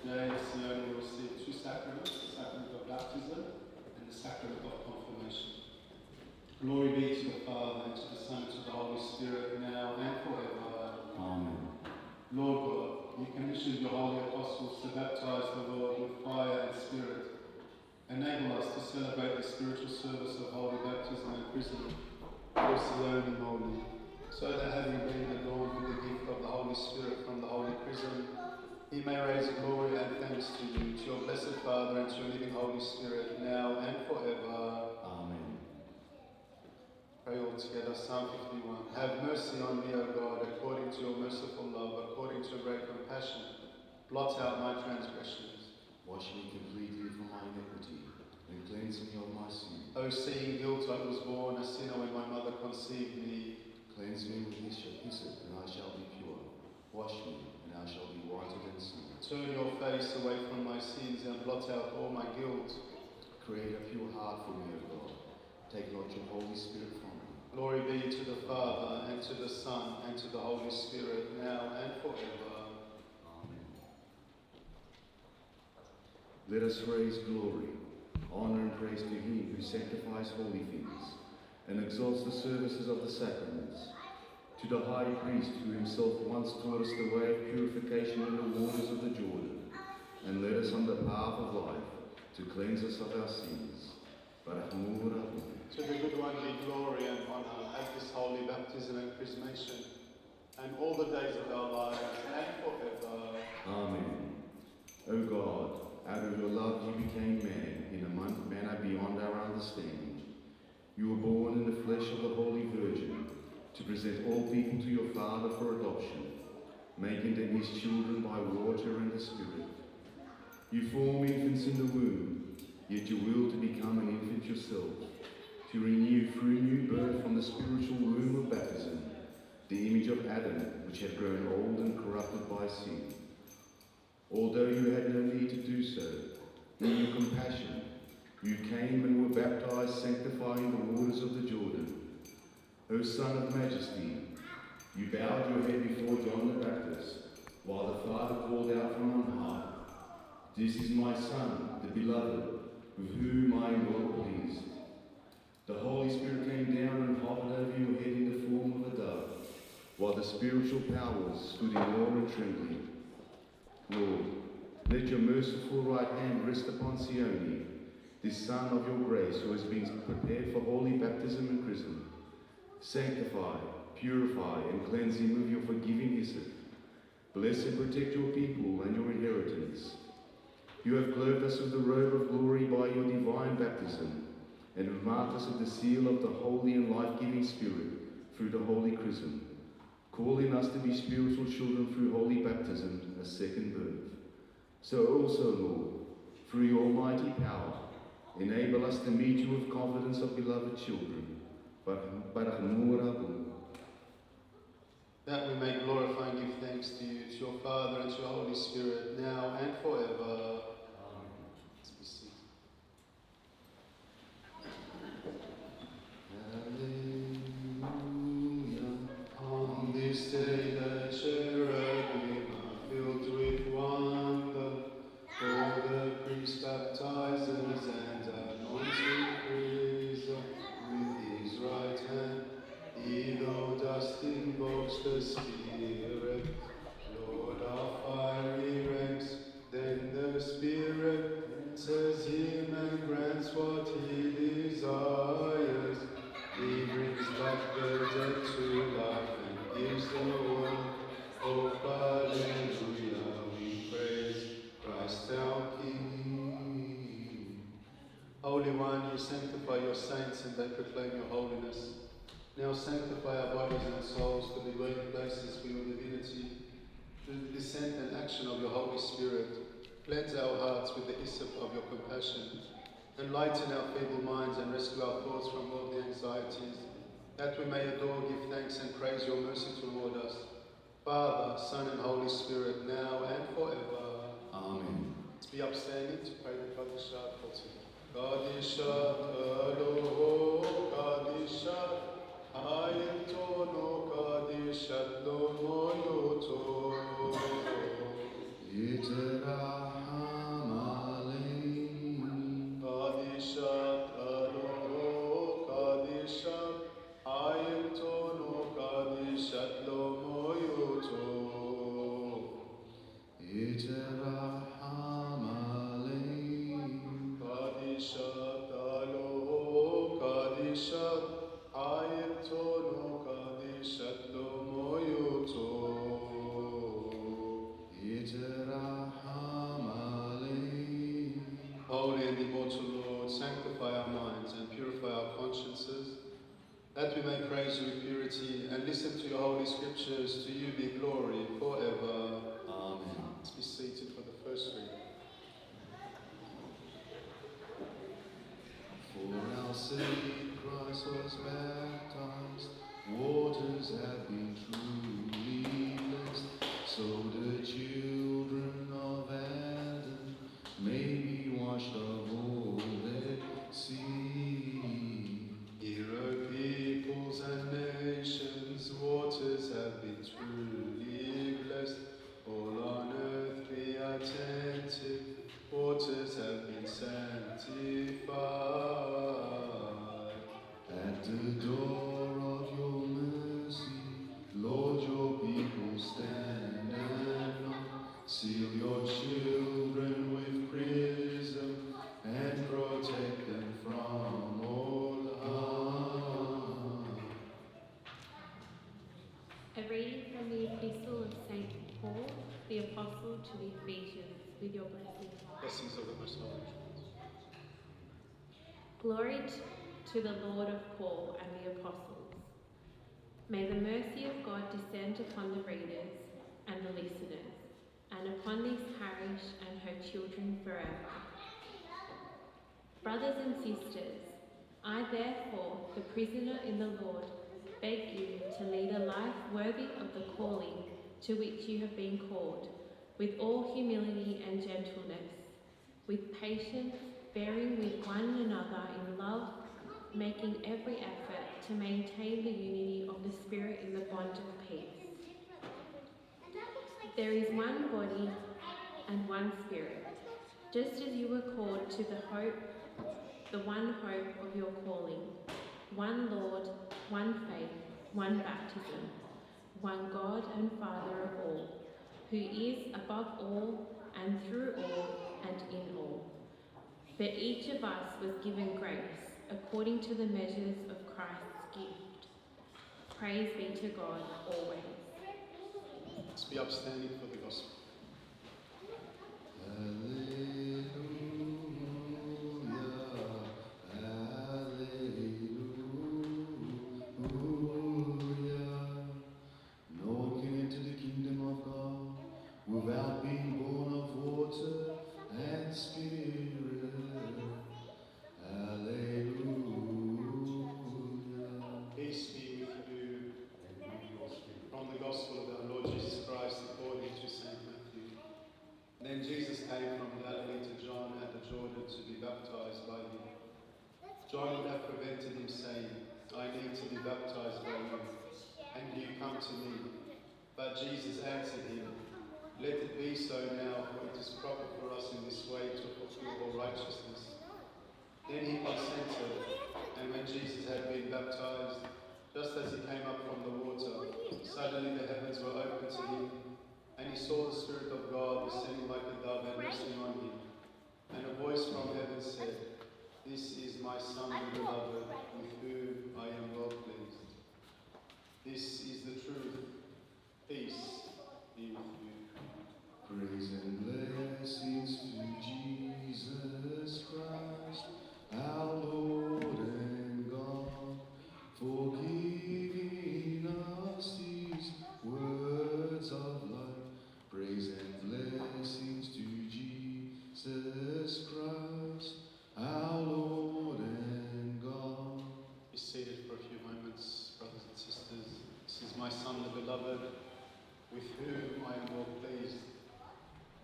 Today, Sione will receive two sacraments, the sacrament of baptism and the sacrament of confirmation. Glory be to the Father, and to the Son, and to the Holy Spirit, now and forever. Amen. Lord God, you commissioned your holy apostles to baptize the world with fire and spirit. Enable us to celebrate the spiritual service of holy baptism and chrism, for Sione Holy, so that having been adorned with the gift of the Holy Spirit from the holy chrism, he may raise glory and thanks to you, to your blessed Father, and to your living Holy Spirit, now and forever. Amen. Pray all together, Psalm 51. Have mercy on me, O God, according to your merciful love, according to your great compassion. Blot out my transgressions. Wash me completely from my iniquity, and cleanse me of my sin. O seeing guilt, I was born a sinner when my mother conceived me. Cleanse me with hyssop, and I shall be pure. Wash me, and I shall be whiter than snow. Turn your face away from my sins, and blot out all my guilt. Create a pure heart for me, O God. Take not your Holy Spirit from me. Glory be to the Father, and to the Son, and to the Holy Spirit, now and forever. Amen. Let us raise glory, honor and praise to him who sanctifies holy things, and exalts the services of the sacraments. To the high priest who himself once taught us the way of purification in the waters of the Jordan, and led us on the path of life to cleanse us of our sins. To the good one be glory and honor at this holy baptism and chrismation, and all the days of our lives, and forever. Amen. O God, out of your love you became man in a manner beyond our understanding. You were born in the flesh of the Holy Virgin, to present all people to your Father for adoption, making them his children by water and the Spirit. You form infants in the womb, yet you will to become an infant yourself, to renew through new birth from the spiritual womb of baptism, the image of Adam, which had grown old and corrupted by sin. Although you had no need to do so, in your compassion, you came and were baptized, sanctifying the waters of the Jordan. O Son of Majesty, you bowed your head before John the Baptist, while the Father called out from on high, "This is my Son, the Beloved, with whom I am well pleased." The Holy Spirit came down and hovered over your head in the form of a dove, while the spiritual powers stood in awe and trembling. Lord, let your merciful right hand rest upon Sione, this Son of your grace, who has been prepared for holy baptism and chrism. Sanctify, purify, and cleanse him with your forgiving hyssop. Bless and protect your people and your inheritance. You have clothed us with the robe of glory by your divine baptism, and have marked us with the seal of the Holy and life-giving Spirit through the holy chrism, calling us to be spiritual children through holy baptism, a second birth. So also, Lord, through your almighty power, enable us to meet you with confidence of beloved children. That we may glorify and give thanks to you, to your Father, and to your Holy Spirit, now and forever. Amen. Let's be seated. Hallelujah. On this day the cherubim are filled with wonder, all the priests, baptizers, and anointing priests with his right hand, he thou dost invokes the Spirit. Lord of fiery ranks, then the Spirit enters him and grants what he desires. He brings back the dead to life and gives the world hope. Alleluia, we praise Christ our King. Holy One, you sanctify your saints and they proclaim your holiness. Now sanctify our bodies and souls to be dwelling places for your divinity. Through the descent and action of your Holy Spirit, cleanse our hearts with the hyssop of your compassion. Enlighten our feeble minds and rescue our thoughts from worldly anxieties, that we may adore, give thanks, and praise your mercy toward us. Father, Son, and Holy Spirit, now and forever. Amen. Let's be upstanding to pray the Kadishat for today. Kadishat Eloho, Kadishat Ayetono, Kadishat Lo Moyoto. Yitera يترحم عليهم قديشات ألو قديشات عيبتون قديشات لميوتو يترحم عليهم. Holy and immortal Lord, sanctify our minds and purify our consciences, that we may praise you with purity and listen to your holy scriptures. To you be glory forever. Amen. Let's be seated for the first reading. For our sake Christ was baptized, waters have been truly blessed, so the children of Adam may be washed of all their sin. Hear, O peoples and nations, waters have been truly blessed. All on earth be attentive, waters have been sanctified. At the door of your mercy, Lord, your people stand and knock. Seal your children with prism and protect them from all harm. A reading from the Epistle of St. Paul, the Apostle to the Ephesians, with your blessing. Blessings of the Most Holy. Glory to the Lord of Paul and the Apostles. May the mercy of God descend upon the readers and the listeners, and upon this parish and her children forever. Brothers and sisters, I therefore, the prisoner in the Lord, beg you to lead a life worthy of the calling to which you have been called, with all humility and gentleness, with patience, bearing with one another in love, making every effort to maintain the unity of the Spirit in the bond of peace. There is one body and one Spirit, just as you were called to the one hope of your calling, one Lord, one faith, one baptism, one God and Father of all, who is above all and through all and in all. For each of us was given grace according to the measures of Christ's gift. Praise be to God always. Let's be upstanding for the gospel. Without being born of water and spirit. Hallelujah. Peace be with you. From the Gospel of our Lord Jesus Christ according to St. Matthew. Then Jesus came from Galilee to John at the Jordan to be baptized by him. John would have prevented him, saying, I need to be baptized by you, and you come to me. But Jesus answered him, Let it be so now, for it is proper for us in this way to fulfill all righteousness. Then he consented, and when Jesus had been baptized, just as he came up from the water, suddenly the heavens were opened to him, and he saw the Spirit of God descending like a dove and resting on him. And a voice from heaven said, This is my Son, the beloved, with whom I am well pleased. This is the truth. Peace be with you. Praise and blessings to Jesus Christ, our Lord and God, for giving us these words of life. Praise and blessings to Jesus Christ, our Lord and God. Be seated for a few moments, brothers and sisters. This is my Son, the beloved, with whom I am well pleased.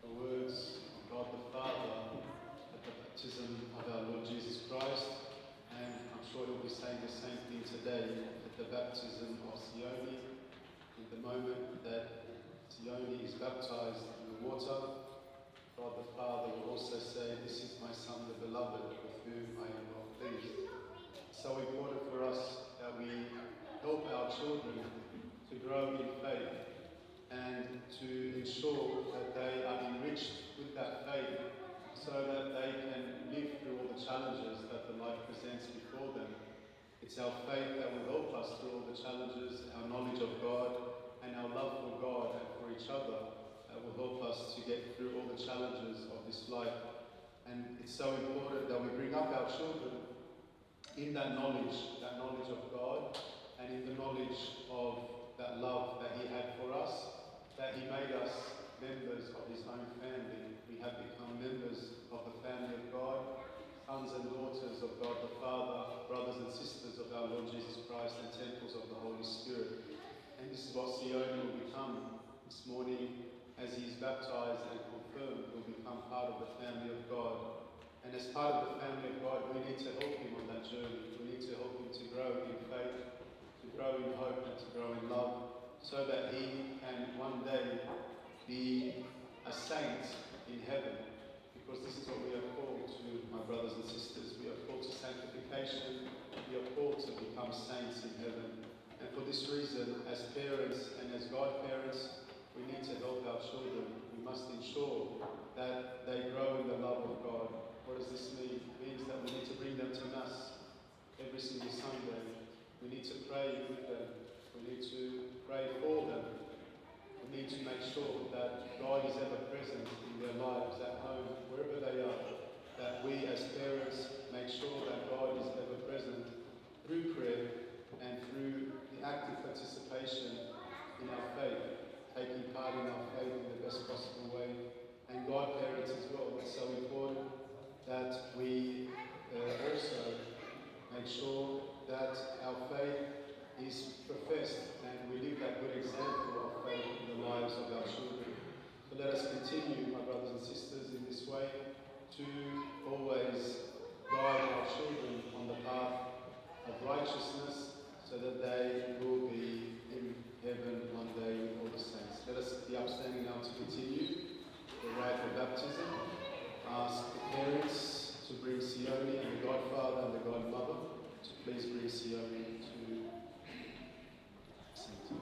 The words of God the Father at the baptism of our Lord Jesus Christ, and I'm sure he'll be saying the same thing today at the baptism of Sione. In the moment that Sione is baptized in the water, God the Father will also say, This is my Son, the beloved, with whom I am well pleased. It's so important for us that we help our children to grow in faith, and to ensure that they are enriched with that faith so that they can live through all the challenges that the life presents before them. It's our faith that will help us through all the challenges, our knowledge of God and our love for God and for each other that will help us to get through all the challenges of this life. And it's so important that we bring up our children in that knowledge of God and in the knowledge of that love that He had for us, that He made us members of His own family. We have become members of the family of God, sons and daughters of God the Father, brothers and sisters of our Lord Jesus Christ, and temples of the Holy Spirit. And this is what Sione will become this morning as he is baptized and confirmed. Will become part of the family of God. And as part of the family of God, we need to help him on that journey. We need to help him to grow in faith, to grow in hope, and to grow in love, so that he can one day be a saint in heaven. Because this is what we are called to, my brothers and sisters. We are called to sanctification. We are called to become saints in heaven. And for this reason, as parents and as godparents, we need to help our children. We must ensure that they grow in the love of God. What does this mean? It means that we need to bring them to Mass every single Sunday. We need to pray with them. We need to pray for them. We need to make sure that God is ever present in their lives, at home, wherever they are. That we as parents make sure that God is ever present through prayer and through the active participation in our faith, taking part in our faith in the best possible way. And godparents as well. It's so important that we also make sure that our faith is professed and we live that good example of faith in the lives of our children. So let us continue, my brothers and sisters, in this way to always guide our children on the path of righteousness so that they will be in heaven one day with all the saints. Let us be upstanding now to continue the rite of baptism. Ask the parents to bring Sione and the godfather and the godmother to please bring Sione to sanctity.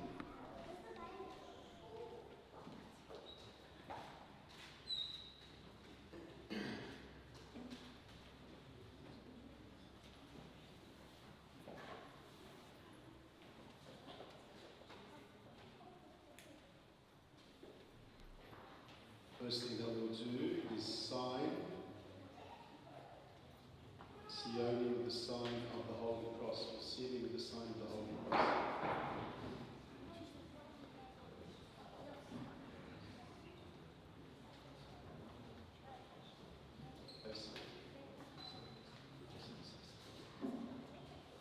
First thing that we'll do is sign Sione with the sign of the Holy Cross, or Sione with the sign of the Holy Cross.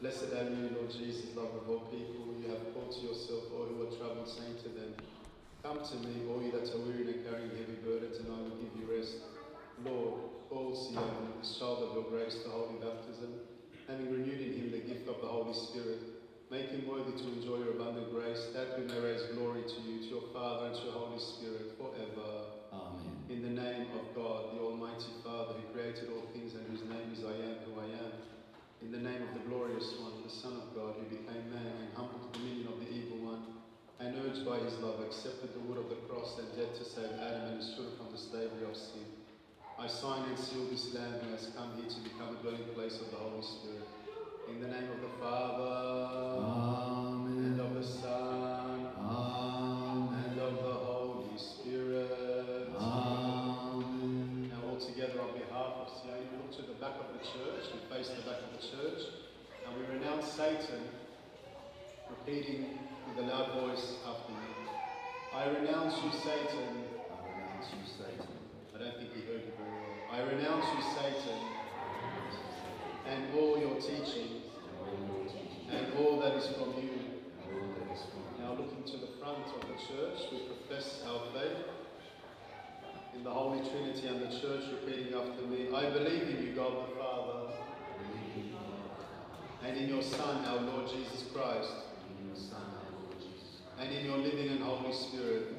Blessed are you, Lord Jesus, love of all people. You have called to yourself all who are troubled, saying to them, come to me, all you that are weary and carrying heavy burdens, and I will give you rest. Lord, call Sione, this child of your grace, to holy baptism, having renewed in him the gift of the Holy Spirit. Make him worthy to enjoy your abundant grace, that we may raise glory to you, to your Father, and to your Holy Spirit, forever. Amen. In the name of God, the Almighty Father, who created all things and whose name is I am who I am. In the name of the glorious one, the Son of God, who became man and humbled the dominion of the evil one, and urged by his love, accepted the wood of the cross and death to save Adam and his children from the slavery of sin. I sign and seal this land who has come here to become a dwelling place of the Holy Spirit. In the name of the Father, Amen. and of the Son, Amen. and of the Holy Spirit. Amen. Now all together on behalf of Sione, we look to the back of the church, we face the back of the church, and we renounce Satan, repeating with a loud voice after me. I renounce you, Satan. I renounce you, Satan. I don't think he heard you very well. I renounce you, Satan, and all your teaching, and all that is from you. Now looking to the front of the church, we profess our faith in the Holy Trinity and the church, repeating after me. I believe in you, God the Father, and in your Son, our Lord Jesus Christ, and in your living and Holy Spirit,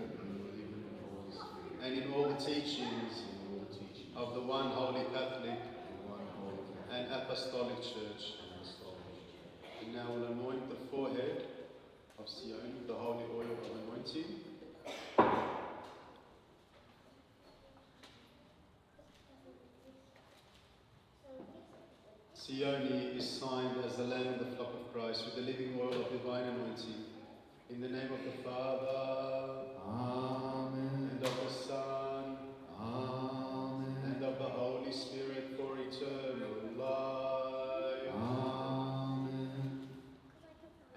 and in all the teachings of the one holy Catholic and Apostolic Church. And now we'll anoint the forehead of Sione with the holy oil of anointing. Sione is signed as the Lamb of the flock of Christ with the living oil of divine anointing. In the name of the Father, Amen. and of the Son, Amen. and of the Holy Spirit for eternal life. Amen.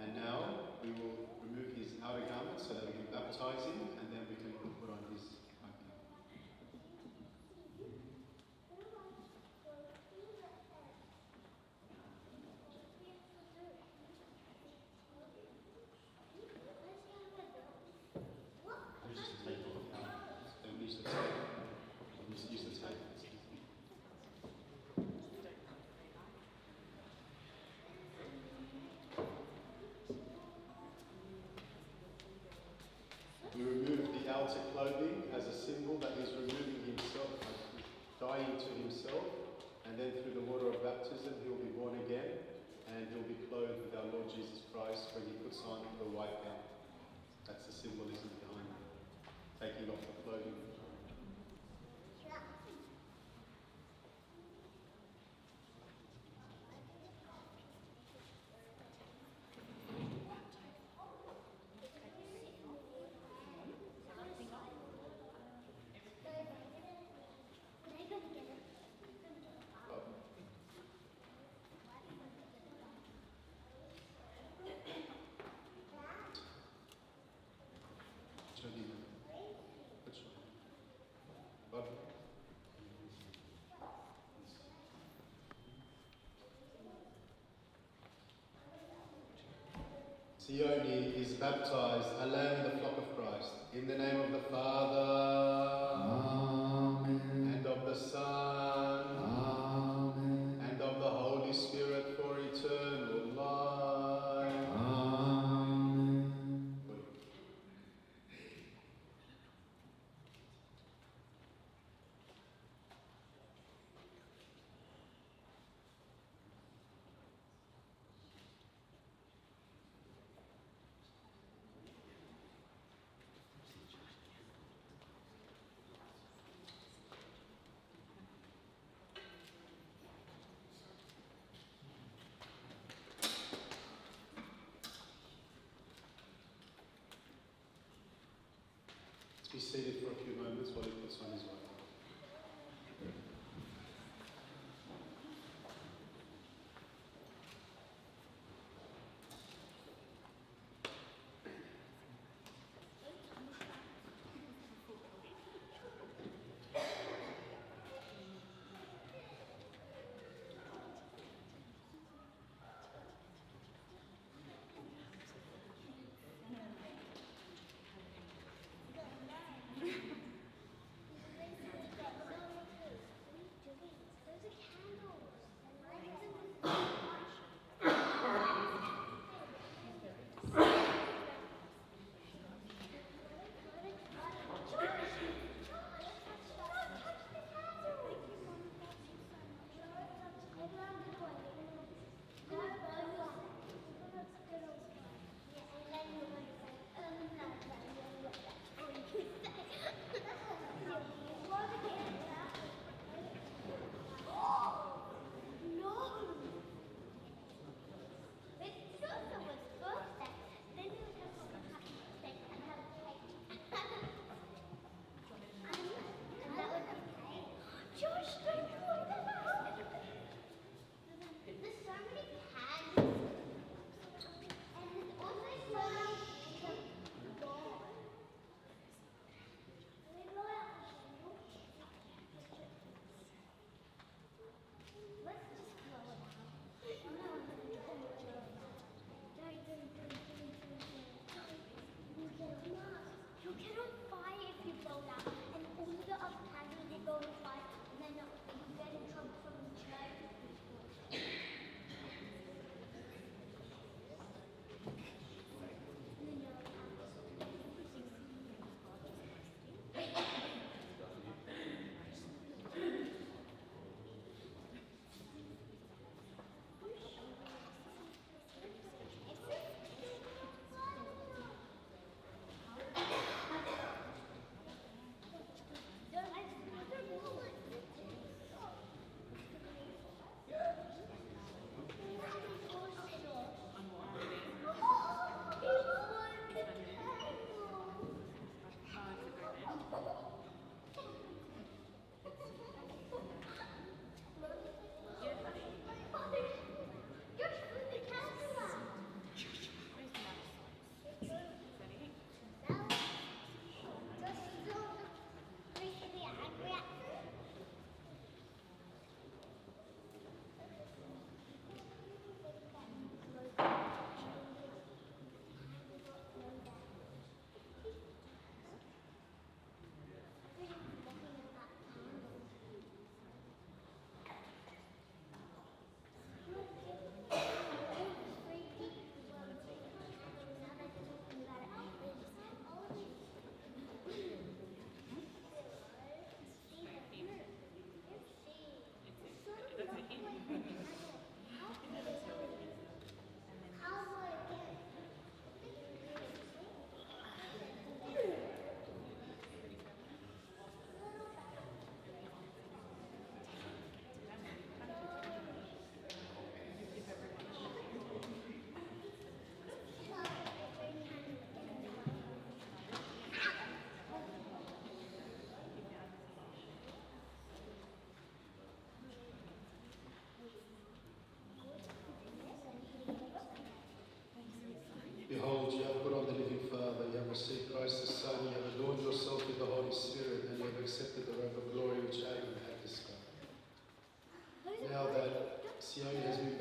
And now we will remove his outer garment so that we can baptize him, and then we can put on his outer garment. Don't use the tape. Use the tape. We remove the outer clothing as a symbol that he's removing himself, dying to himself, and then through the water of baptism he'll be born again, and he'll be clothed with our Lord Jesus Christ when he puts on the white gown. That's the symbolism behind it, taking off the clothing. Sione is baptized, a lamb in the flock of Christ. In the name of the Father, Amen. and of the Son, Amen. and of the Holy Spirit for eternal life. Amen. Be seated for a few moments while he puts on his robe.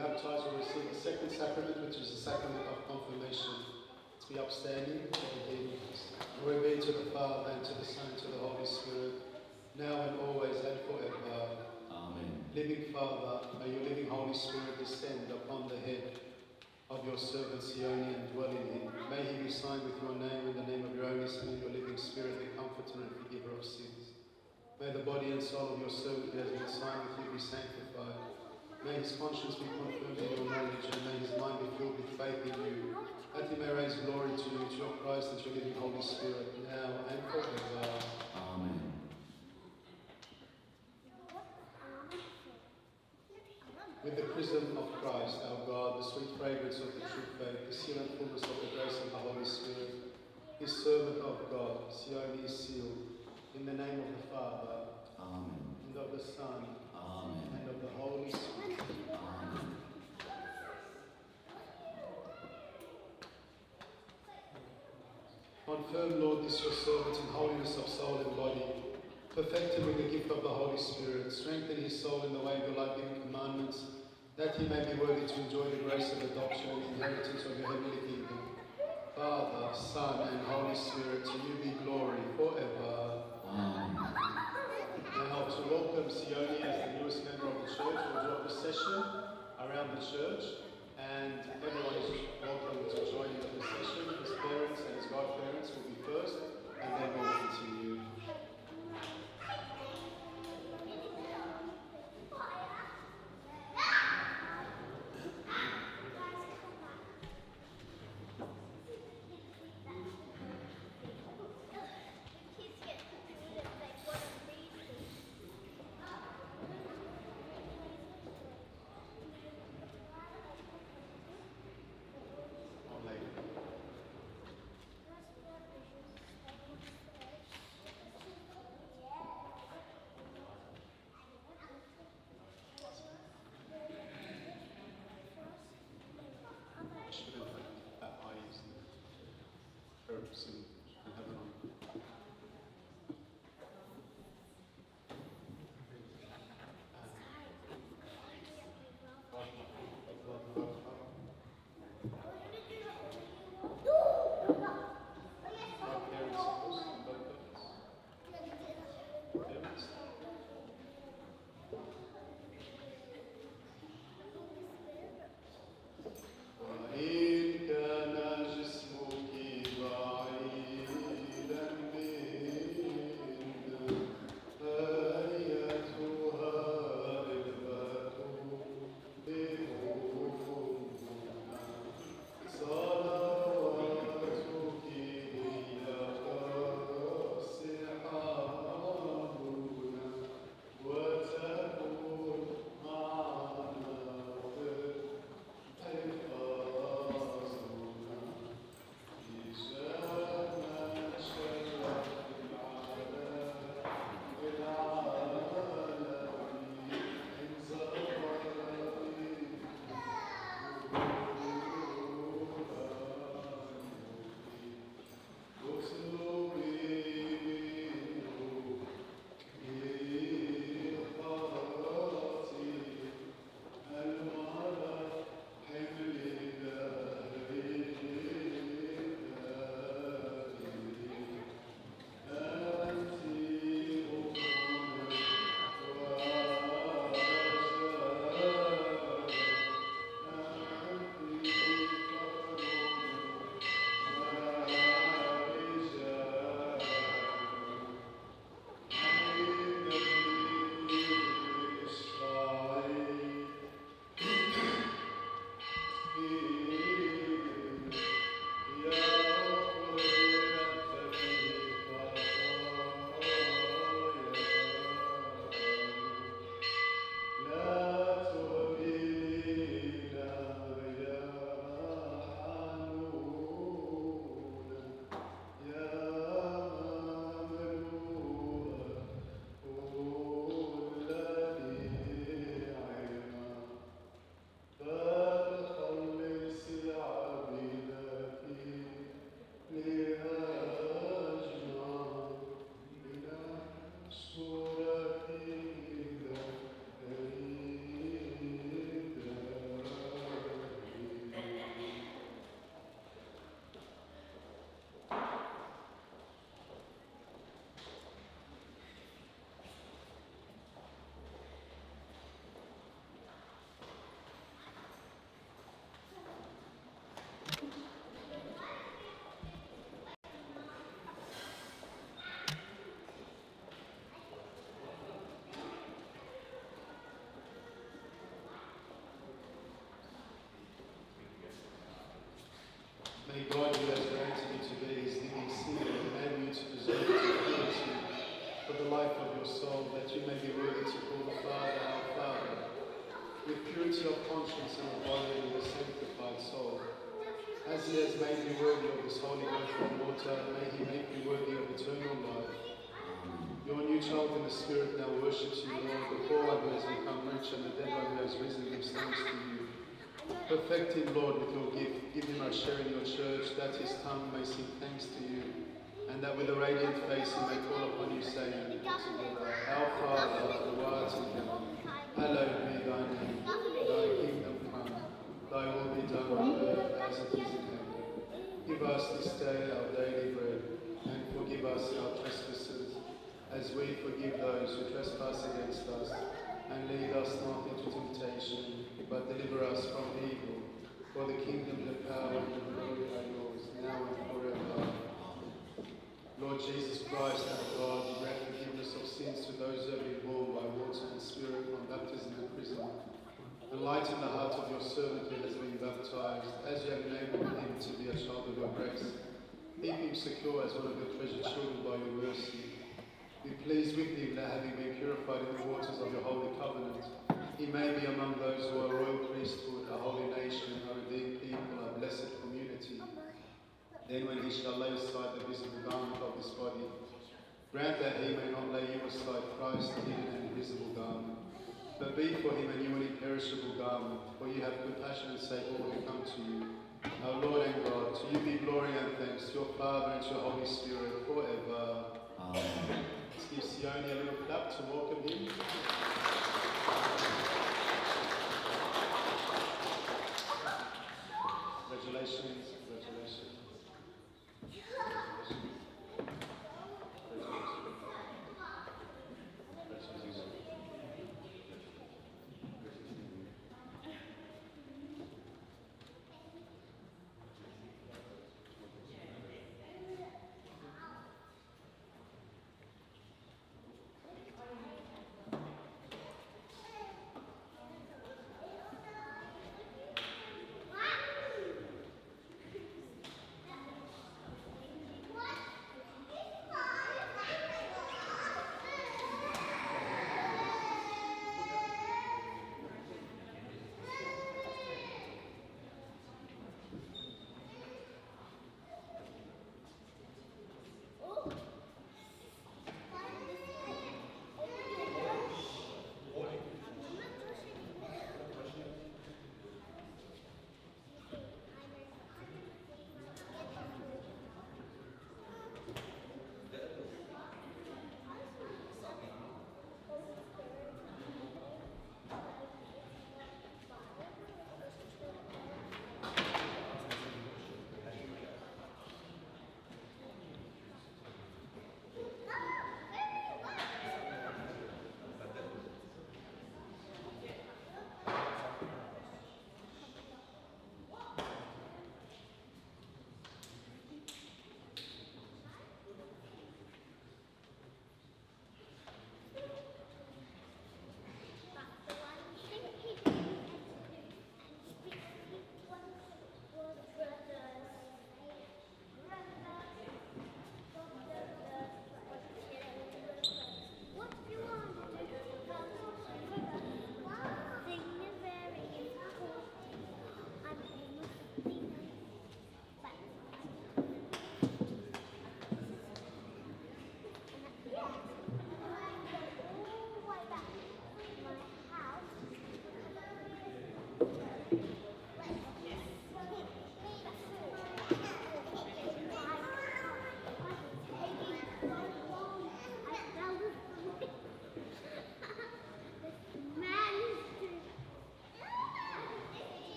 baptized will receive the second sacrament, which is the sacrament of confirmation. Let's be upstanding. Glory be to the Father, and to the Son, and to the Holy Spirit, now and always, and forever. Amen. Living Father, may your living Holy Spirit descend upon the head of your servant Sione and dwell in him. May he be signed with your name and the name of your only Son and your living Spirit, the Comforter and Forgiver of sins. May the body and soul of your servant who has been signed with you be sanctified. May his conscience be confirmed in your knowledge, and may his mind be filled with faith in you, that he may raise glory to you, to your Christ and to your living Holy Spirit, now and forever. Amen. With the chrism of Christ, our God, the sweet fragrance of the true faith, the seal and fullness of the grace of the Holy Spirit, his servant of God, Sione is sealed, in the name of the Father, Amen. and of the Son, Amen. and of the Holy Spirit. Amen. Confirm, Lord, this your servant in holiness of soul and body. Perfect him with the gift of the Holy Spirit. Strengthen his soul in the way of your life-giving commandments, that he may be worthy to enjoy the grace of adoption and inheritance of your heavenly kingdom. Father, Son, and Holy Spirit, to you be glory forever. Amen. Now, to welcome Sione as the newest member of the church, we'll do a procession around the church, and everyone is welcome to join in the procession. His parents and his godparents will be first, and then we'll continue. May God, who has granted you to be his living seal, enable you to preserve it in purity for the life of your soul, that you may be worthy to call the Father our Father, with purity of conscience and of body and a sanctified soul. As he has made you worthy of this holy bread and water, may he make you worthy of eternal life. Your new child in the Spirit now worships you, Lord. The poor one who has become rich and the dead one who has risen gives thanks to you. Perfect him, Lord, with your gift. Give him a share in your church, that his tongue may sing thanks to you, and that with a radiant face he may call upon you, saying, Our Father, who art in heaven, hallowed be thy name. Thy kingdom come, thy will be done on earth as it is in heaven. Give us this day our daily bread, and forgive us our trespasses, as we forgive those who trespass against us. And lead us not into temptation, but deliver us from evil. For the kingdom, the power, and the glory are yours, now and forever. Lord Jesus Christ, our God, you grant forgiveness of sins to those who have been born by water and spirit from baptism and chrism. Enlighten the heart of your servant who has been baptized, as you have enabled him to be a child of your grace. Keep him secure as one of your treasured children by your mercy. Be pleased with him that, having been purified in the waters of your holy covenant, he may be among those who are royal priesthood, a holy nation, a redeemed people, a blessed community. Then when he shall lay aside the visible garment of this body, grant that he may not lay you aside Christ, the hidden and invisible garment, but be for him a new and imperishable garment, for you have compassion and save all who come to you. Our Lord and God, to you be glory and thanks, to your Father and to your Holy Spirit, forever. Amen. Let's give Sione a little clap to welcome him.